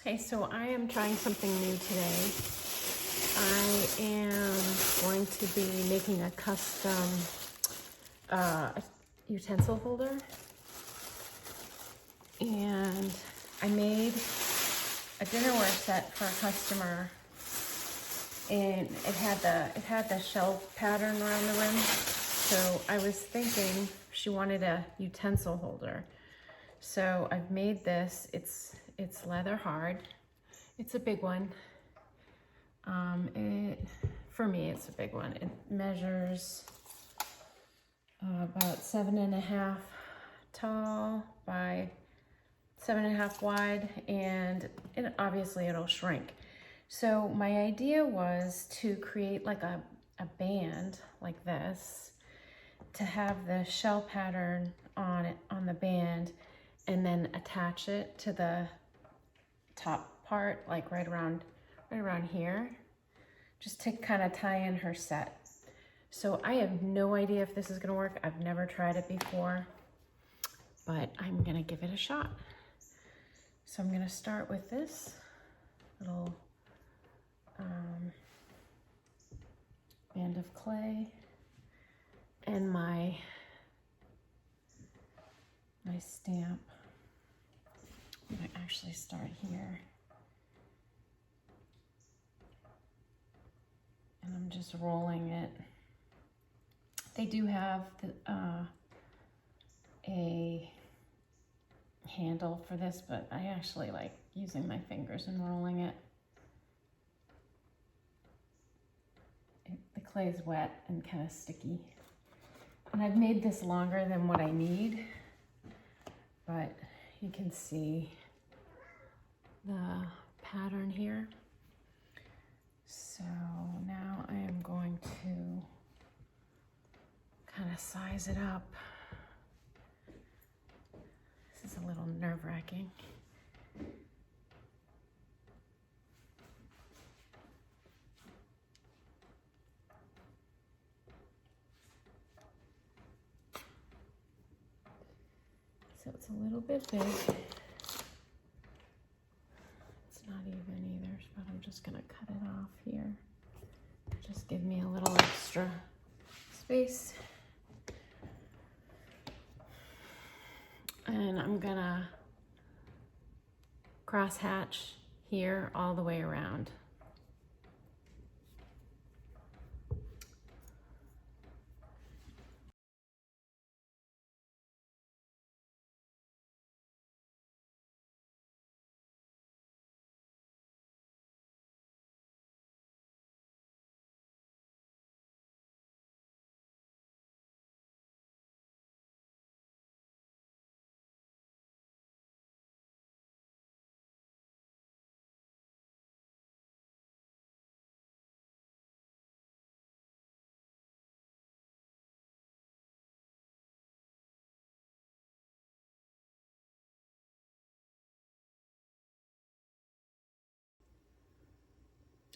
Okay, so I am trying something new today. I am going to be making a custom utensil holder. And I made a dinnerware set for a customer, and it had the shell pattern around the rim. So I was thinking she wanted a utensil holder. So I've made this. It's leather hard. It's a big one. For me, it's a big one. It measures about 7.5 tall by 7.5 wide, and obviously it'll shrink. So my idea was to create like a band like this, to have the shell pattern on the band, and then attach it to the top part, like right around here, just to kind of tie in her set. So I have no idea if this is gonna work. I've never tried it before, but I'm gonna give it a shot. So I'm gonna start with this little band of clay and my stamp. I'm gonna actually start here. And I'm just rolling it. They do have a handle for this, but I actually like using my fingers and rolling it. The clay is wet and kind of sticky. And I've made this longer than what I need, but you can see the pattern here. So now I am going to kind of size it up. This is a little nerve-wracking. So it's a little bit big. It's not even either, but I'm just gonna cut it off here. Just give me a little extra space. And I'm gonna cross hatch here all the way around.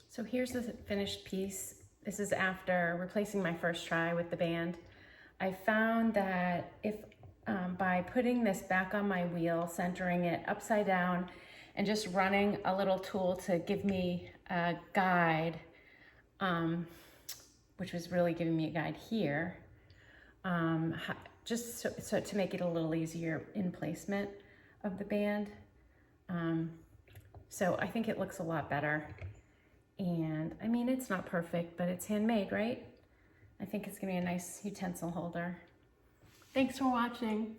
So here's the finished piece. This is after replacing my first try with the band. I found that if by putting this back on my wheel, centering it upside down, and just running a little tool to give me a guide, which was really giving me a guide here, just so to make it a little easier in placement of the band. So I think it looks a lot better. And I mean, it's not perfect, but it's handmade, right? I think it's gonna be a nice utensil holder. Thanks for watching.